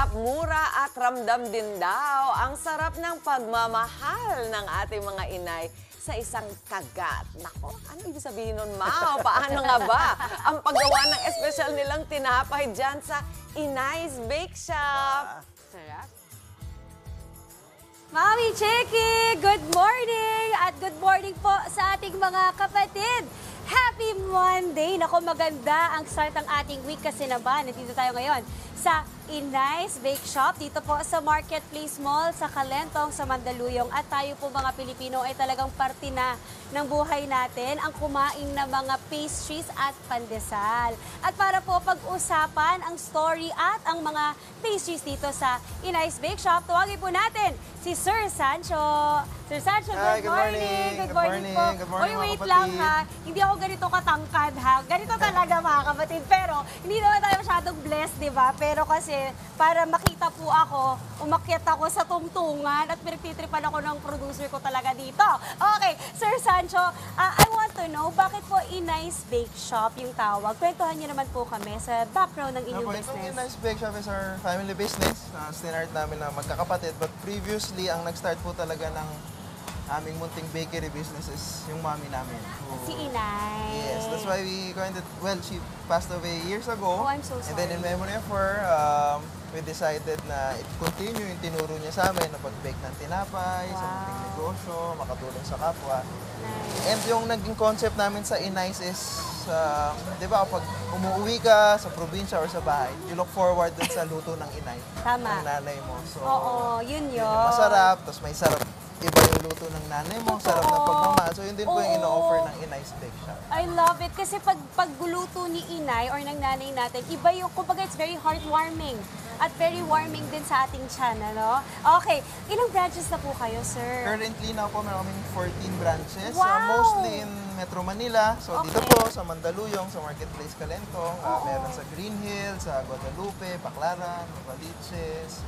masarap, mura at ramdam din daw ang sarap ng pagmamahal ng ating mga inay sa isang kagat. Nako, ano ibig sabihin nun, Mau? Paano nga ba ang paggawa ng espesyal nilang tinapay dyan sa Inay's Bake Shop? Sarap. Mami Chiki, good morning! At good morning po sa ating mga kapatid. Happy Monday! Nako, maganda ang start ng ating week kasi naman. Nandito tayo ngayon sa Inay's Bake Shop, dito po sa Marketplace Mall, sa Calentong, sa Mandaluyong. At tayo po mga Pilipino ay talagang parte na ng buhay natin ang kumain ng mga pastries at pandesal. At para po pag-usapan ang story at ang mga pastries dito sa Inay's Bake Shop, tawagin po natin si Sir Sancho. Sir Sancho, Hi, good morning. Good morning po. Good morning, Uy, wait mga lang kapatid. ha. Hindi ako ganito katangkad ha. Ganito talaga mga kapatid. Pero hindi naman tayo masyadong blessed, di ba? Pero kasi para makita po ako, umakyat ako sa tungtungan at pinagtitripan ako ng producer ko talaga dito. Okay, Sir Sancho, I want to know, bakit po Inay's Bake Shop yung tawag? Kwentuhan niyo naman po kami sa background ng inyong Itong business. Inay's Bake Shop is our family business. Stinart namin na magkakapatid. But previously, ang nag-start po talaga ng aming munting bakery business is yung mami namin. Si Inay. Yes, that's why we kind of, well, she passed away years ago. Oh, I'm so And then in memory of her, we decided na i-continue yung tinuro niya sa amin na pag-bake ng tinapay, sa munting negosyo, makatulong sa kapwa. Nice. And yung naging concept namin sa Inay's is, di ba, kapag umuwi ka sa probinsya or sa bahay, you look forward dun sa luto ng inay. Tama. Ng nanay mo. So, Oo, yun yun. yung masarap, tapos may sarap. Iba yung luto ng nanay mo, sarap ng pagmamahal. So, yun din po yung ino-offer ng Inay's Bake Shop. I love it kasi pagguluto ni Inay or ng nanay natin, iba yung, kumbaga it's very heartwarming at very warming din sa ating channel, no? Okay, ilang branches na po kayo, sir? Currently na po meron kaming 14 branches. Wow! Mostly in Metro Manila. So, dito Okay. po sa Mandaluyong, sa Marketplace Calentong. Meron sa Green Hills, sa Guadalupe, Baclaran, Novaliches.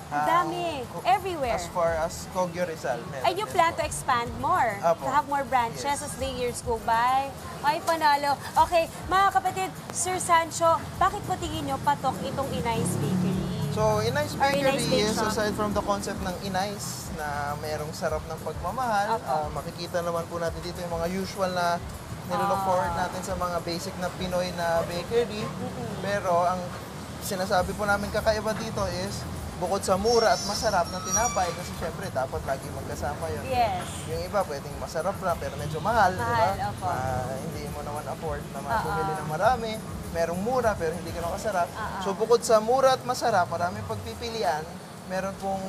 Ang dami, everywhere. As far as Cogyo Rizal. meron And you din plan po. to expand more, Apo. to have more branches Yes. as the years go by. Ay, panalo. Okay, mga kapatid, Sir Sancho, bakit po tingin nyo patok itong Inay's Bakery? So, Inay's Or Bakery Inay's Bake is, Shop. aside from the concept ng Inay's na mayroong sarap ng pagmamahal, Apo. makikita naman po natin dito yung mga usual na nilook forward natin sa mga basic na Pinoy na bakery. Pero ang sinasabi po namin kakaiba dito is, bukod sa mura at masarap na tinapay, kasi syempre dapat lagi magkasama yun. Yes. Yung iba pwedeng masarap na pero medyo mahal, di ba? Mahal, opo. Hindi mo naman afford na bumili ng marami. Merong mura pero hindi ganun kasarap. So bukod sa mura at masarap, maraming pagpipilian, meron pong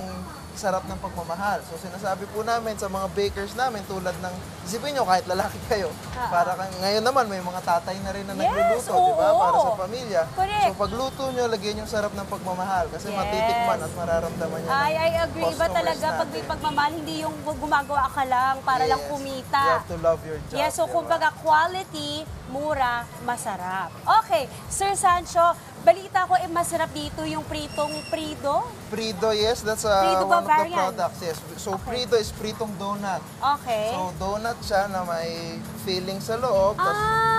sarap ng pagmamahal. So sinasabi po namin sa mga bakers namin tulad ng, isipin nyo kahit lalaki kayo, para ngayon naman may mga tatay na rin na Yes, nagluluto, di ba? oo. Para sa pamilya. Correct. So pagluto nyo, lagyan yung sarap ng pagmamahal kasi matitikman at mararamdaman nyo Ay, ng I agree. Iba customers talaga pag may natin. pagmamahal, hindi yung gumagawa ka lang para lang Yes. kumita. You have to love your job. Yes, so di ba? kumbaga quality, mura, masarap. Okay, Sir Sancho, balita ko masarap dito yung pritong prido. Prido, yes, that's Prido one of the Bavarian. products. Yes. So Prido is pritong donut. Okay. So donut siya na may filling sa loob, tapos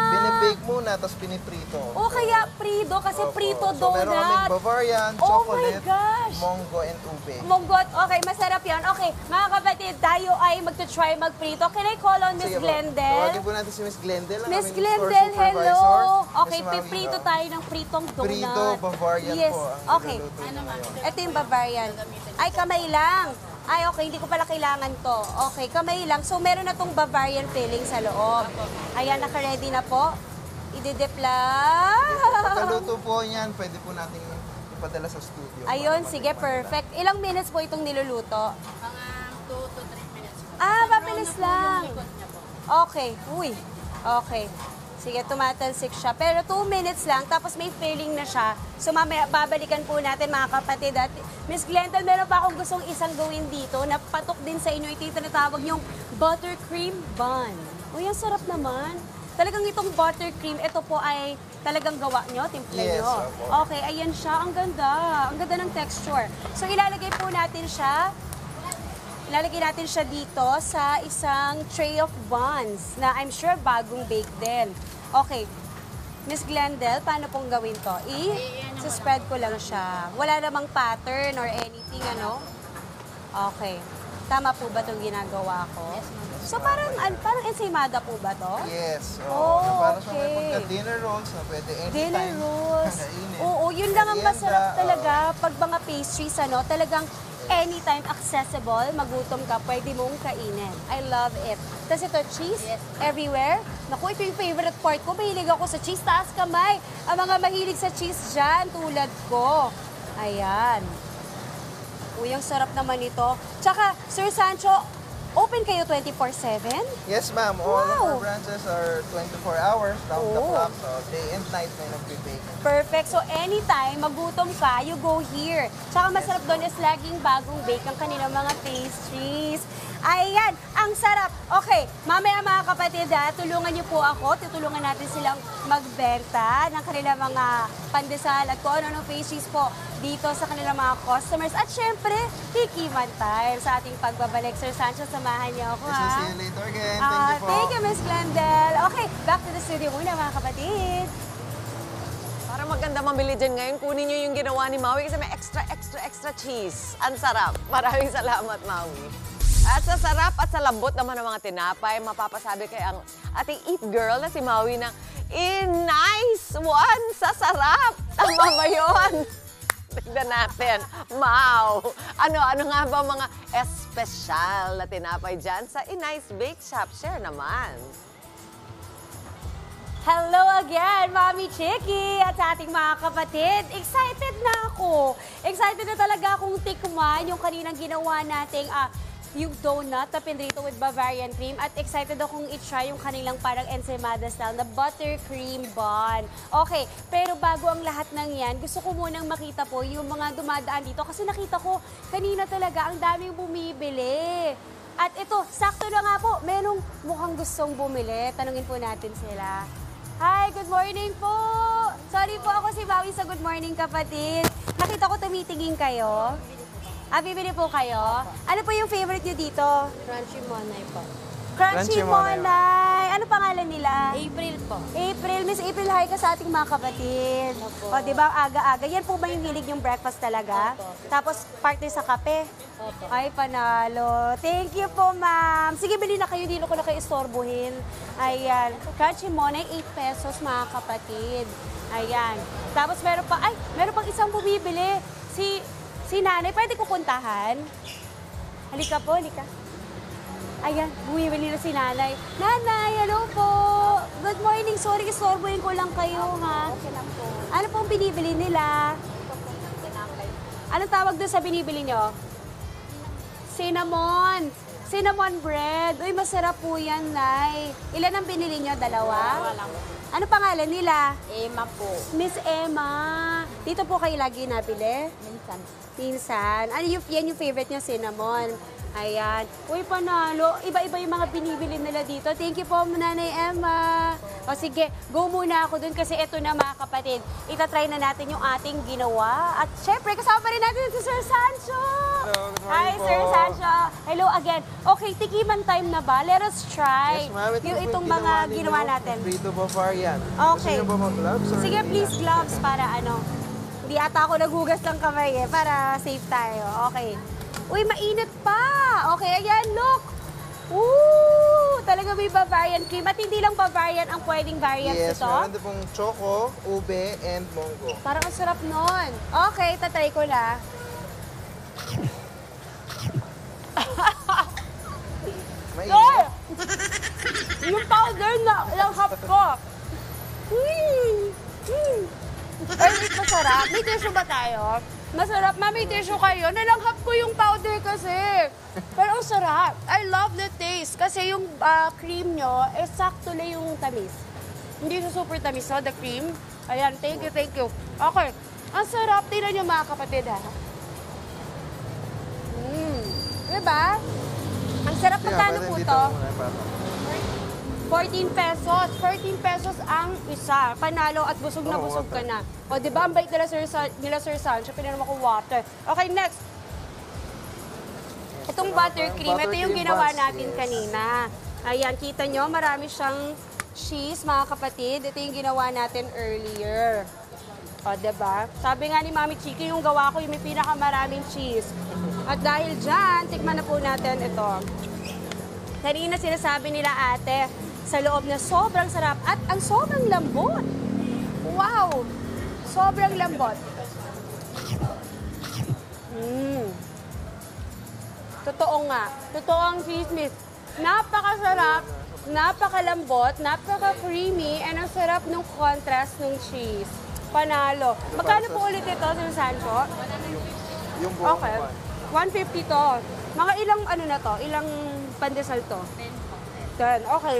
binibake muna, tapos piniprito. O kaya prido, kasi Opo. prito So meron kaming donut. Bavarian, Oh my chocolate, gosh. mongo, and ube. Monggot, okay, masarap yan. Okay, mga kapatid, tayo ay magta-try magprito. Can I call on Miss Sige po. Glendel? Tawagin po natin si Miss Glendel, ang Miss aming Glendel, store supervisor. hello! Okay, Yes, ma'am. piprito tayo ng pritong donut. Prito Bavarian yes. po ang Okay. niluluto niyo ngayon. Ito yung Bavarian. Ay, kamay lang. Ay, okay, hindi ko pala kailangan to. Okay, kamay lang. So, meron na tong Bavarian filling sa loob. Ayan, naka-ready na po. Ididip lang. Pagkaluto po niyan, pwede po natin ipadala sa studio. Ayun, para sige, matikman nila. perfect. Ilang minutes po itong niluluto? Mga 2 to 3 minutes po. Ah, mabilis lang. Likod niya po. Okay. Uy. Okay. Sige, tumatalsik siya. Pero 2 minutes lang, tapos may filling na siya. So mamaya, babalikan po natin mga kapatid. At Miss Glendel, meron pa akong gustong isang gawin dito na patok din sa inyo. Ito yung tinatawag yung buttercream bun. Uy, ang sarap naman. Talagang itong buttercream, ito po ay talagang gawa nyo, timpla Yes, nyo. opo. Okay, ayan siya. Ang ganda. Ang ganda ng texture. So ilalagay po natin siya. Ilalagay natin siya dito sa isang tray of buns na I'm sure bagong bake din. Okay. Miss Glendel, paano pong gawin to? Iyan spread ko lang siya. Wala namang pattern or anything, ano? Okay. Tama po ba itong ginagawa ko? So parang ensaymada po ba to? Yes. Oh, na para sa may okay. pagka-dinner rolls na pwede anytime. Dinner rolls. kakainin. Oo, yun lang ang Merienda, masarap talaga. Pag mga pastries, ano, talagang anytime accessible, magutom ka, pwede mong kainin. I love it. Tapos ito, cheese everywhere. Naku, ito yung favorite part ko. Mahilig ako sa cheese. Taas kamay. Ang mga mahilig sa cheese dyan, tulad ko. Ayan. Uy, ang sarap naman ito. Tsaka, Sir Sancho, open kayo 24/7? Yes, ma'am. All of our Wow. branches are 24 hours round the Oh. clock. So, day and night may nagbe-bake. Perfect. So, anytime magutom ka, you go here. Tsaka masarap doon is laging bagong bake ang kanilang mga pastries. Ayan, ang sarap. Okay, mamaya mga kapatid, tulungan niyo po ako. Tutulungan natin silang magbenta ng kanilang mga pandesal at kung ano-ano pastries po dito sa kanilang mga customers. At syempre, tikiman time sa ating pagbabalik. Sir Sancho, samahan niyo ako, Yes, ha? see you later again. Thank you po. Thank you, Miss Glendel. Okay, back to the studio muna, mga kapatid. Para maganda mamili dyan ngayon, kunin nyo yung ginawa ni Maui kasi may extra cheese. Ang sarap. Maraming salamat, Maui. At sa sarap at sa lambot naman ng mga tinapay, mapapasabi kay ang ating eat girl na si Maui ng nice one sa sarap. Tama ba yun? Tignan natin. Mau! Ano nga ba mga espesyal na tinapay dyan sa Inay's Bake Shop? Share naman. Hello again, Mami Chicky at sa ating mga kapatid. Excited na ako. Excited na talaga akong tikman yung kaninang ginawa nating yung donut na pinrito with Bavarian cream at excited akong i-try yung kanilang parang ensaymada style na buttercream bun. Okay, pero bago ang lahat ng yan, gusto ko munang makita po yung mga dumadaan dito kasi nakita ko kanina talaga ang daming bumibili. At ito, sakto na nga po, merong mukhang gustong bumili. Tanungin po natin sila. Hi, good morning po! Sorry po ako si Maui sa Good Morning Kapatid. Nakita ko tumitingin kayo. Bibili po kayo. Ano po yung favorite nyo dito? Crunchy monay po. Crunchy Crunchy Monay. Monay. Ano pangalan nila? April po. April. Miss April, hi ka sa ating mga kapatid. Opo. O, di ba, aga-aga. Yan po ba yung hilig yung breakfast talaga? Opo. Tapos, partner sa kape? Opo. Ay, panalo. Thank you po, ma'am. Sige, bili na kayo. Di ko na kayo istorbohin. Ayan. Crunchy Monay, 8 pesos, mga kapatid. Ayan. Tapos, meron pang isang bumibili. Si nanay, pwede ko puntahan? Halika po, halika. Ayan, bumibili na si nanay. Nanay, hello po. Good morning. Sorry, istorbohin ko lang kayo, ha? Okay lang po. Ano pong binibili nila? Anong tawag doon sa binibili nyo? Cinnamon. Cinnamon bread. Uy, masarap po yan, Nay. Ilan ang binili nyo? Dalawa? Walang Ano pangalan nila? Emma po. Miss Emma. Dito po kayo lagi nabili? Minsan. Minsan. Yan yung favorite nyo, cinnamon. Ayan. Uy, panalo. Iba-iba yung mga binibili nila dito. Thank you po, Nanay Emma. O sige, go muna ako dun kasi eto na mga kapatid. Itatry na natin yung ating ginawa. At syempre, kasama pa rin natin si Sir Sancho. Hello, good Hi, morning po. Sir Sancho. Hello again. Okay, tikiman time na ba? Let us try Yes, ma'am. Ito yung po itong yung mga ninyo, ginawa natin. Frito Bavarian. Okay. Gusto niyo ba mag-gloves? or Sige, hindi please, na? gloves para ano. Hindi ata ako naghugas ng kamay para safe tayo. Okay. Uy, mainit pa! Okay, ayan, look! Ooh! Talaga may Bavarian cream. At hindi lang Bavarian ang pwedeng variants Yes, ito. meron din pong choco, ube, and mongo. Parang ang sarap nun. Okay, tatry ko na. Mainit. Ay! Yung powder na langhap ko. Ay, wait, masarap. May tissue ba tayo? Masarap. Ma, may tissue kayo. Nalanghap ko yung powder kasi. Pero ang sarap. I love the taste. Kasi yung cream nyo, sakto lang yung tamis. Hindi siya super tamis, no? The cream. Ayan, thank you, thank you. Okay. Ang sarap. Tingnan nyo mga kapatid, ha? Diba? Ang sarap. Magkano po to? 14 pesos. 14 pesos ang isa. Panalo at busog na busog ka na. O, di ba? Ang bait nila Sir Sancho. Pinanong ako water. Okay, next. Itong buttercream. Ito yung ginawa natin kanina. Ayan, kita nyo, marami siyang cheese, mga kapatid. Ito yung ginawa natin earlier. O, diba? Sabi nga ni Mami Chiki, yung gawa ko yung may pinakamaraming cheese. At dahil dyan, tikman na po natin ito. Kanina sinasabi nila ate, sa loob na sobrang sarap at ang sobrang lambot. Wow! Sobrang lambot. Totoo nga. Totoo ang chismis. Napakasarap, napakalambot, napaka-creamy, and ang sarap ng contrast ng cheese. Panalo. Magkano po ulit ito, Sir Sancho? Yung buong Okay. one. 150 to. Mga ilang ano na to? Ilang pandesal to? 10. Okay.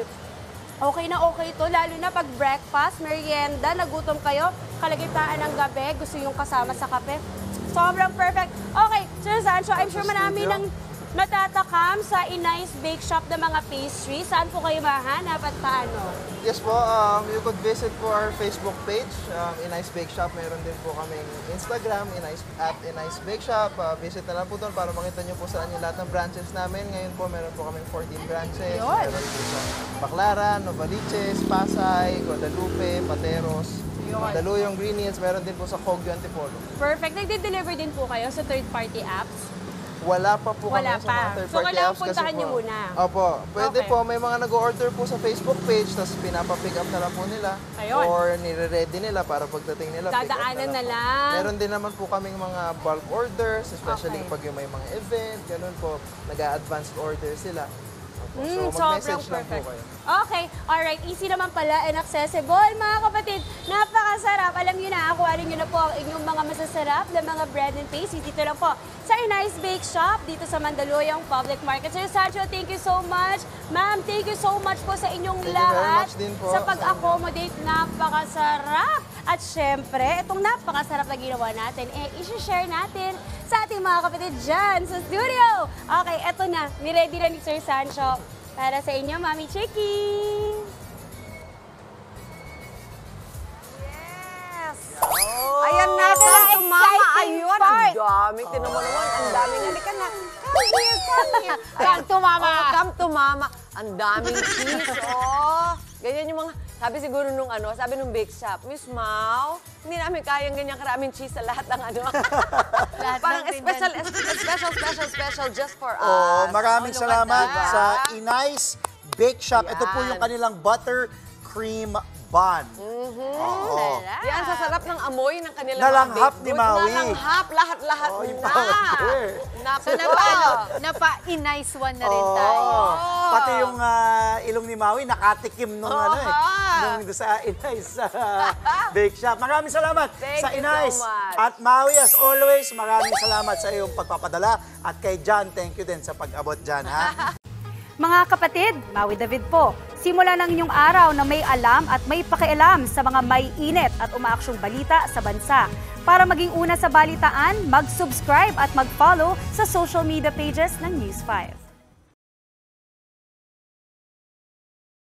Okay na okay to. Lalo na pag breakfast, merienda, nagutom kayo, kalagitnaan ng gabi, gusto yung kasama sa kape. Sobrang perfect. Okay, Sir Sancho, I'm sure marami nang natatakam sa Inay's Bake Shop ng mga pastry. Saan po kayo mahanap at paano? Yes po, you could visit po our Facebook page, Inay's Bake Shop. Meron din po kaming Instagram, Inay's Bake Shop. Visit na lang po doon para makita nyo po saan yung lahat ng branches namin. Ngayon po, meron po kaming 14 branches. Yun. Meron po sa Baclaran, Novaliches, Pasay, Guadalupe, Pateros, Mandaluyong, Green Hills. Meron din po sa Kogyo, Antipolo. Perfect. Nagde-deliver din po kayo sa third-party apps? Wala pa po Wala kami pa. sa mga third So, party kailangan apps kasi puntahan po. niyo muna. Opo. Pwede Okay. po, may mga nag-order po sa Facebook page, tapos pinapa-pick up na lang po nila. Ayun. Or nire-ready nila para pagdating nila, pick up Dadaanan na po. lang. Meron din naman po kaming mga bulk orders, especially Okay. pag yung may mga event, ganun po, nag-a-advanced order sila. Opo. So, Sobrang mag-message lang po perfect. kayo. Okay, alright. Easy naman pala and accessible, mga kapatid. Napakasarap. Alam niyo na, akuhanin niyo na po ang inyong mga masasarap na mga bread and pastries. Dito lang po sa Inay's Bake Shop, dito sa Mandaluyong Public Market. Sir Sancho, thank you so much. Ma'am, thank you so much po sa inyong Thank you very lahat much din po sa sa pag-accommodate. Napakasarap. At syempre, itong napakasarap na ginawa natin, isi-share natin sa ating mga kapatid dyan sa studio. Okay, eto na. Niready na ni Sir Sancho para sa inyo, Mami Chiki. Yes! Oh, Ayan na, ito come ang to mama. exciting Ayun, ang part. dami. Tinan mo naman, ang daming. Halika na. Come here, come here. Come to mama. Oh, come to mama. Ang daming cheese, oh. Ganyan yung mga, sabi siguro nung ano, sabi nung bake shop, Miss Mau, hindi namin kayang ganyan karaming cheese sa lahat ng ano. Parang special just for us. Oh, maraming Ano salamat ba? sa Inay's Bake Shop. Ito po Yan. yung kanilang butter cream bun. Oo. Yan, sa sarap ng amoy ng kanilang Nalanghap mga baked ni goods. Maui. Nalanghap, lahat-lahat Oh, yung na. powder. Naku, So, napa-nice one na rin tayo. Oo. Pati yung ilong ni Maui nakatikim nung nung sa Inay's Bake Shop. Maraming salamat Thank sa you Inay's. so much. At Maui, as always, maraming salamat sa iyong pagpapadala. At kay John, thank you din sa pag-abot dyan, ha? Mga kapatid, Maui David po. Simula ng inyong araw na may alam at may pakialam sa mga may init at umaaksyong balita sa bansa. Para maging una sa balitaan, mag-subscribe at mag-follow sa social media pages ng News 5.